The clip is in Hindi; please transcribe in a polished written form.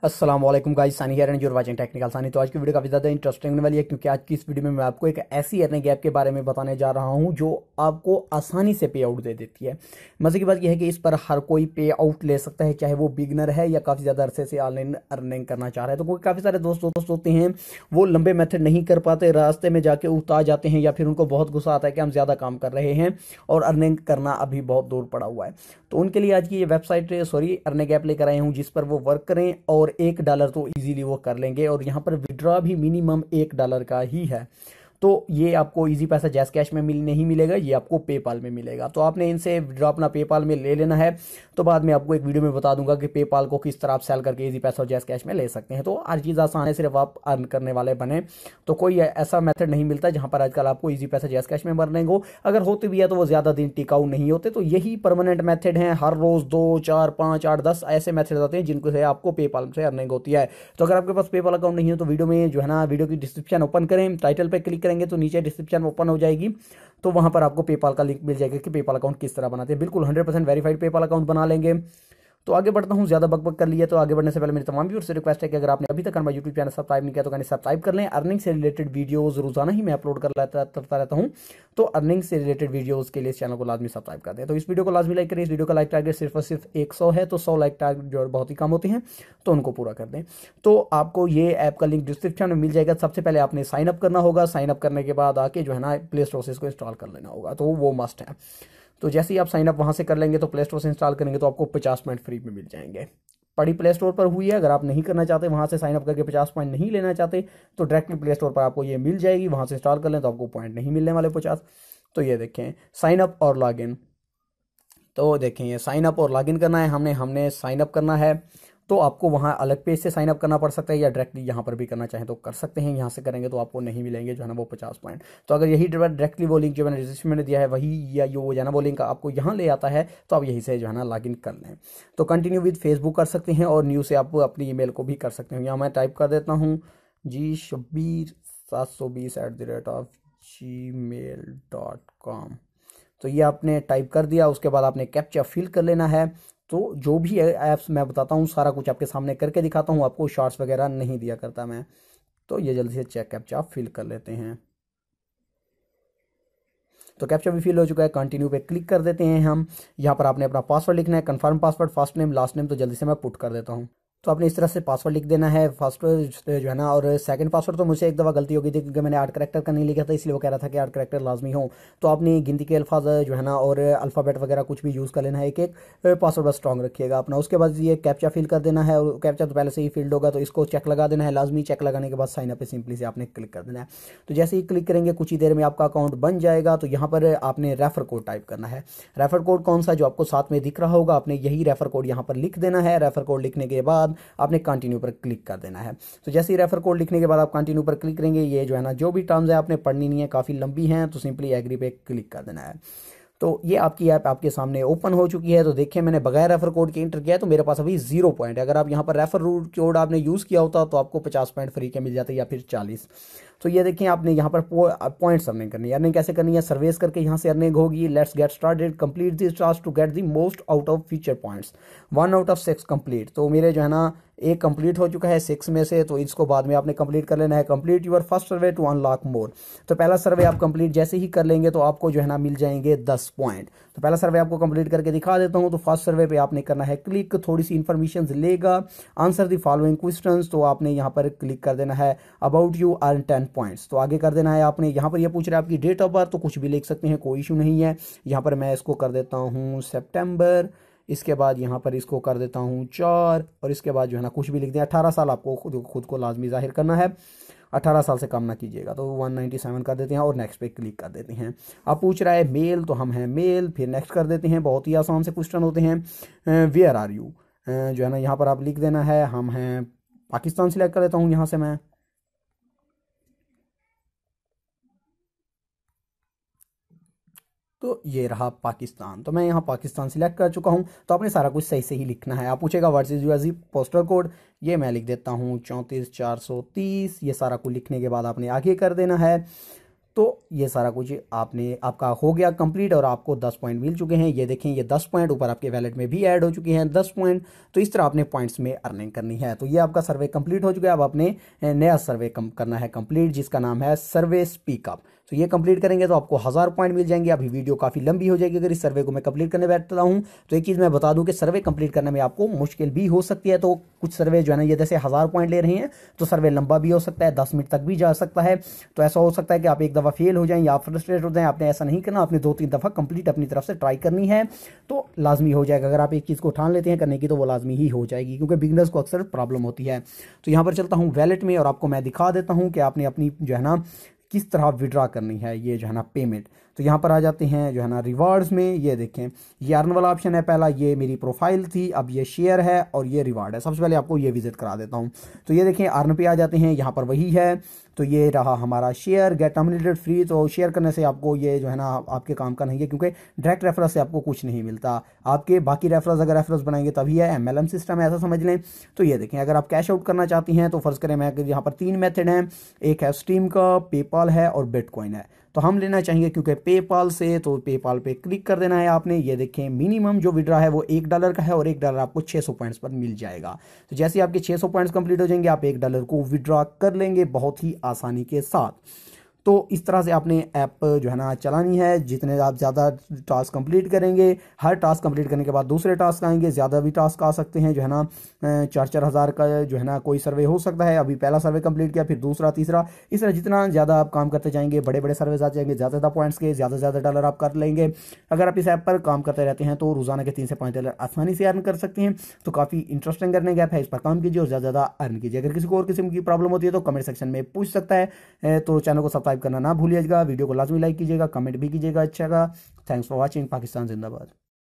अस्सलाम वालेकुम guys, Sunny here and you are watching technical Sunny. तो आज की वीडियो काफी ज़्यादा इंटरेस्टिंग होने वाली है क्योंकि आज की इस वीडियो में मैं आपको एक ऐसी अर्निंग ऐप के बारे में बताने जा रहा हूं जो आपको आसानी से पे आउट दे देती है। मजे की बात यह है कि इस पर हर कोई पे आउट ले सकता है, चाहे वो बिगनर है या काफ़ी ज़्यादा अरसे से ऑनलाइन अर्निंग करना चाह रहा है। तो कोई काफ़ी सारे दोस्त होते हैं, वो लंबे मेथड नहीं कर पाते, रास्ते में जाके उतार जाते हैं या फिर उनको बहुत गुस्सा आता है कि हम ज़्यादा काम कर रहे हैं और अर्निंग करना अभी बहुत दूर पड़ा हुआ है। तो उनके लिए आज की ये वेबसाइट अर्निंग ऐप लेकर आए हूँ जिस पर वो वर्क करें और $1 तो इजीली वो कर लेंगे और यहाँ पर विड्रॉ भी मिनिमम $1 का ही है। तो ये आपको इजी पैसा जैस कैश में नहीं मिलेगा, ये आपको पेपाल में मिलेगा। तो आपने इनसे विड्रॉ अपना पेपाल में ले लेना है। तो बाद में आपको एक वीडियो में बता दूंगा कि पेपाल को किस तरह आप सेल करके इजी पैसा और जैस कैश में ले सकते हैं। तो हर चीज़ आसान है, सिर्फ आप अर्न करने वाले बने। तो कोई ऐसा मेथड नहीं मिलता जहां पर आजकल आपको इजी पैसा जैस कैश में मरने को, अगर होते भी है तो वो ज़्यादा दिन टिकाऊ नहीं होते। तो यही परमानेंट मेथड है। हर रोज़ 2, 4, 5, 8, 10 ऐसे मेथड आते हैं जिनको से आपको पेपाल से अर्निंग होती है। तो अगर आपके पास पेपाल अकाउंट नहीं है तो वीडियो में जो है ना, वीडियो की डिस्क्रिप्शन ओपन करें, टाइटल पर क्लिक करेंगे तो नीचे डिस्क्रिप्शन ओपन हो जाएगी। तो वहां पर आपको पेपाल का लिंक मिल जाएगा कि पेपाल अकाउंट किस तरह बनाते हैं। बिल्कुल 100% वेरीफाइड पेपाल अकाउंट बना लेंगे। तो आगे बढ़ता हूं, ज्यादा बकबक कर लिया। तो आगे बढ़ने से पहले मेरी तमाम व्यूअर्स से रिक्वेस्ट है कि अगर आपने अभी तक हमारा यूट्यूब चैनल सब्सक्राइब नहीं किया तो सब्सक्राइब कर लें। अर्निंग से रिलेटेड वीडियोस रोजाना ही मैं अपलोड करता रहता हूं। तो अर्निंग से रिलेटेड वीडियोस के लिए इस चैनल को लाजमी सब्सक्राइब कर दें। तो इस वीडियो को लाजमी लाइक करें। इस वीडियो का लाइक टारगेट सिर्फ और सिर्फ 100 है, तो 100 लाइक टारगेट जो बहुत ही कम होते हैं तो उनको पूरा कर दें। तो आपको ये ऐप का लिंक डिस्क्रिप्शन में मिल जाएगा। सबसे पहले आपने साइन अप करना होगा। साइन अप करने के बाद आके जो है ना, प्ले स्टोर से इसको इंस्टॉल कर लेना होगा, तो वो मस्ट है। तो जैसे ही आप साइन अप वहां से कर लेंगे तो प्ले स्टोर से इंस्टॉल करेंगे तो आपको 50 पॉइंट फ्री में मिल जाएंगे। पड़ी प्ले स्टोर पर हुई है। अगर आप नहीं करना चाहते, वहां से साइन अप करके 50 पॉइंट नहीं लेना चाहते, तो डायरेक्टली प्ले स्टोर पर आपको ये मिल जाएगी। वहां से इंस्टॉल कर लें तो आपको पॉइंट नहीं मिलने वाले 50। तो ये देखें, साइन अप और लॉग इन। तो देखें, ये साइन अप और लॉगिन करना है। हमने साइन अप करना है। तो आपको वहाँ अलग पेज से साइन अप करना पड़ सकता है या डायरेक्टली यहाँ पर भी करना चाहें तो कर सकते हैं। यहाँ से करेंगे तो आपको नहीं मिलेंगे जो है ना वो 50 पॉइंट। तो अगर यही डायरेक्टली वो लिंक जो मैंने रजिस्ट्रेशन में दिया है वही या जो है ना वो लिंक आपको यहाँ ले आता है, तो आप यहीं से जो है ना लॉगिन कर लें। तो कंटिन्यू विद फेसबुक कर सकते हैं और न्यूज़ से आप अपनी ईमेल को भी कर सकते हैं। यहाँ मैं टाइप कर देता हूँ gShabbir720@gmail.com। तो ये आपने टाइप कर दिया। उसके बाद आपने कैप्चा फिल कर लेना है। तो जो भी ऐप्स मैं बताता हूँ सारा कुछ आपके सामने करके दिखाता हूँ, आपको शॉर्ट्स वगैरह नहीं दिया करता मैं। तो ये जल्दी से चेक कैप्चा फिल कर लेते हैं। तो कैप्चा भी फिल हो चुका है। कंटिन्यू पे क्लिक कर देते हैं हम। यहाँ पर आपने अपना पासवर्ड लिखना है, confirm password, first name last name. तो जल्दी से मैं पुट कर देता हूँ। तो आपने इस तरह से पासवर्ड लिख देना है, फर्स्ट जो है ना। और सेकंड पासवर्ड तो मुझे एक दफ़ा गलती हो गई थी क्योंकि मैंने 8 करैक्टर का नहीं लिखा था, इसलिए वो कह रहा था कि 8 करैक्टर लाजमी हो। तो आपने गिनती के अल्फाज जो है ना और अल्फ़ाबेट वगैरह कुछ भी यूज़ कर लेना है। एक एक पासवर्ड बस स्ट्रॉन्ग रखिएगा अपना। उसके बाद ये कैप्चा फिल कर देना है और कैप्चा तो पहले से ही फिल्ड होगा, तो इसको चेक लगा देना है लाजमी। चेक लगाने के बाद साइन अप पे सिंपली से आपने क्लिक कर देना है। तो जैसे ही क्लिक करेंगे कुछ ही देर में आपका अकाउंट बन जाएगा। तो यहाँ पर आपने रेफर कोड टाइप करना है। रेफर कोड कौन सा, जो आपको साथ में दिख रहा होगा, आपने यही रेफर कोड यहाँ पर लिख देना है। रेफर कोड लिखने के बाद आपने कंटिन्यू पर क्लिक कर देना है। तो जैसे ही रेफर कोड लिखने के बाद आप कंटिन्यू पर क्लिक करेंगे, ये जो है ना जो भी टर्म्स है आपने पढ़नी नहीं है, काफ़ी लंबी हैं, तो सिंपली एग्री पे क्लिक कर देना है। तो ये आपकी ऐप आपके सामने ओपन हो चुकी है। तो देखिए, मैंने बगैर रेफर कोड के इंटर किया है तो मेरे पास अभी 0 पॉइंट है। अगर आप यहाँ पर रेफर कोड आपने यूज़ किया होता तो आपको 50 पॉइंट फ्री के मिल जाते या फिर 40। तो ये देखिए, आपने यहाँ पर पॉइंट्स अर्निंग करनी है। अर्निंग कैसे करनी है, सर्वेस करके यहाँ से अर्निंग होगी। Let's get started, complete this task to get the most out of future points, 1 out of 6 complete. तो मेरे जो है ना एक कंप्लीट हो चुका है 6 में से, तो इसको बाद में आपने कंप्लीट कर लेना है। Complete your first survey to unlock more. तो पहला सर्वे आप कंप्लीट जैसे ही कर लेंगे तो आपको जो है ना मिल जाएंगे 10 पॉइंट। तो पहला सर्वे आपको कंप्लीट करके दिखा देता हूँ। तो फर्स्ट सर्वे पे आपने करना है क्लिक, थोड़ी सी इन्फॉर्मेशन लेगा। आंसर द फॉलोइंग क्वेश्चंस, तो आपने यहाँ पर क्लिक कर देना है। अबाउट यू अर्न 10 पॉइंट्स, तो आगे कर देना है आपने। यहाँ पर ये पूछ रहा है आपकी डेट ऑफ बर्थ, तो कुछ भी लिख सकते हैं, कोई इशू नहीं है। यहाँ पर मैं इसको कर देता हूँ सितंबर। इसके बाद यहाँ पर इसको कर देता हूँ 4, और इसके बाद जो है ना कुछ भी लिख दें। 18 साल आपको खुद को लाजमी जाहिर करना है। 18 साल से कम ना कीजिएगा। तो 197 कर देते हैं और नेक्स्ट पे क्लिक कर देते हैं। अब पूछ रहा है मेल, तो हम हैं मेल। फिर नेक्स्ट कर देते हैं। बहुत ही आसान से क्वेश्चन होते हैं। वेयर आर यू, जो है ना यहाँ पर आप लिख देना है हम हैं पाकिस्तान। सिलेक्ट कर देता हूँ यहाँ से मैं। तो ये रहा पाकिस्तान। तो मैं यहाँ पाकिस्तान सिलेक्ट कर चुका हूँ। तो आपने सारा कुछ सही से ही लिखना है। आप पूछेगा what is your postal code, ये मैं लिख देता हूँ 34430। ये सारा कुछ लिखने के बाद आपने आगे कर देना है। तो ये सारा कुछ आपका हो गया कंप्लीट और आपको 10 पॉइंट मिल चुके हैं। ये देखें, ये 10 पॉइंट ऊपर आपके वैलेट में भी ऐड हो चुके हैं 10 पॉइंट। तो इस तरह आपने पॉइंट्स में अर्निंग करनी है। तो ये आपका सर्वे कंप्लीट हो चुका है। अब आपने नया सर्वे करना है कंप्लीट, जिसका नाम है सर्वे स्पीकअप। तो ये कंप्लीट करेंगे तो आपको 1000 पॉइंट मिल जाएंगे। अभी वीडियो काफ़ी लंबी हो जाएगी अगर इस सर्वे को मैं कंप्लीट करने बैठता हूँ। तो एक चीज़ मैं बता दूं कि सर्वे कंप्लीट करने में आपको मुश्किल भी हो सकती है। तो कुछ सर्वे जो है ना, ये जैसे 1000 पॉइंट ले रहे हैं तो सर्वे लंबा भी हो सकता है, 10 मिनट तक भी जा सकता है। तो ऐसा हो सकता है कि आप एक दफ़ा फेल हो जाएं या फ्रस्ट्रेट हो जाएं। आपने ऐसा नहीं करना, आपने 2-3 दफ़ा कंप्लीट अपनी तरफ से ट्राई करनी है, तो लाजमी हो जाएगा। अगर आप एक चीज़ को ठान लेते हैं करने की तो वो लाजमी ही हो जाएगी, क्योंकि बिगनर्स को अक्सर प्रॉब्लम होती है। तो यहाँ पर चलता हूँ वैलेट में और आपको मैं दिखा देता हूँ कि आपने अपनी जो है ना किस तरह विड्रा करनी है ये जो है ना पेमेंट। तो यहाँ पर आ जाते हैं जो है ना रिवार्ड्स में। ये देखें, ये अर्न वाला ऑप्शन है पहला, ये मेरी प्रोफाइल थी, अब ये शेयर है और ये रिवार्ड है। सबसे पहले आपको ये विजिट करा देता हूँ। तो ये देखें अर्न पे आ जाते हैं, यहाँ पर वही है। तो ये रहा हमारा शेयर, गेट टर्मिनेटेड फ्री। तो शेयर करने से आपको ये जो है ना आपके काम का नहीं है, क्योंकि डायरेक्ट रेफरेंस से आपको कुछ नहीं मिलता। आपके बाकी रेफरेंस अगर रेफरेंस बनाएंगे तभी है, MLM सिस्टम है, ऐसा समझ लें। तो ये देखें, अगर आप कैश आउट करना चाहती हैं तो फर्ज करें मैं, यहाँ पर 3 मेथड हैं, एक है स्ट्रीम का, पेपाल है और बिटकॉइन है। तो हम लेना चाहेंगे क्योंकि पेपाल से, तो पेपाल पे क्लिक कर देना है आपने। ये देखें, मिनिमम जो विड्रा है वो $1 का है और $1 आपको 600 पॉइंट्स पर मिल जाएगा। तो जैसे आपके 600 पॉइंट्स कंप्लीट हो जाएंगे, आप $1 को विड्रा कर लेंगे बहुत ही आसानी के साथ। तो इस तरह से आपने ऐप जो है ना चलानी है। जितने आप ज़्यादा टास्क कंप्लीट करेंगे, हर टास्क कंप्लीट करने के बाद दूसरे टास्क आएंगे, ज़्यादा भी टास्क आ सकते हैं जो है ना। 4-4 हज़ार का जो है ना कोई सर्वे हो सकता है। अभी पहला सर्वे कंप्लीट किया, फिर दूसरा, तीसरा, इस तरह जितना ज़्यादा आप काम करते जाएंगे, बड़े बड़े सर्वेज आ जाएंगे, ज़्यादा ज़्यादा पॉइंट्स के, ज़्यादा ज़्यादा डॉलर आप कर लेंगे। अगर आप इस ऐप पर काम करते रहते हैं तो रोज़ाना के 3 से 5 डॉलर आसानी से अर्न कर सकते हैं। तो काफ़ी इंटरेस्टिंग अर्निंग ऐप है, इस पर काम कीजिए और ज़्यादा ज़्यादा अर्न कीजिए। अगर किसी को और किस्म की प्रॉब्लम होती है तो कमेंट सेक्शन में पूछ सकता है। तो चैनल को सब्सक्राइब करना ना भूलिएगा, वीडियो को लाजमी लाइक कीजिएगा, कमेंट भी कीजिएगा अच्छा का। Thanks for watching. पाकिस्तान जिंदाबाद।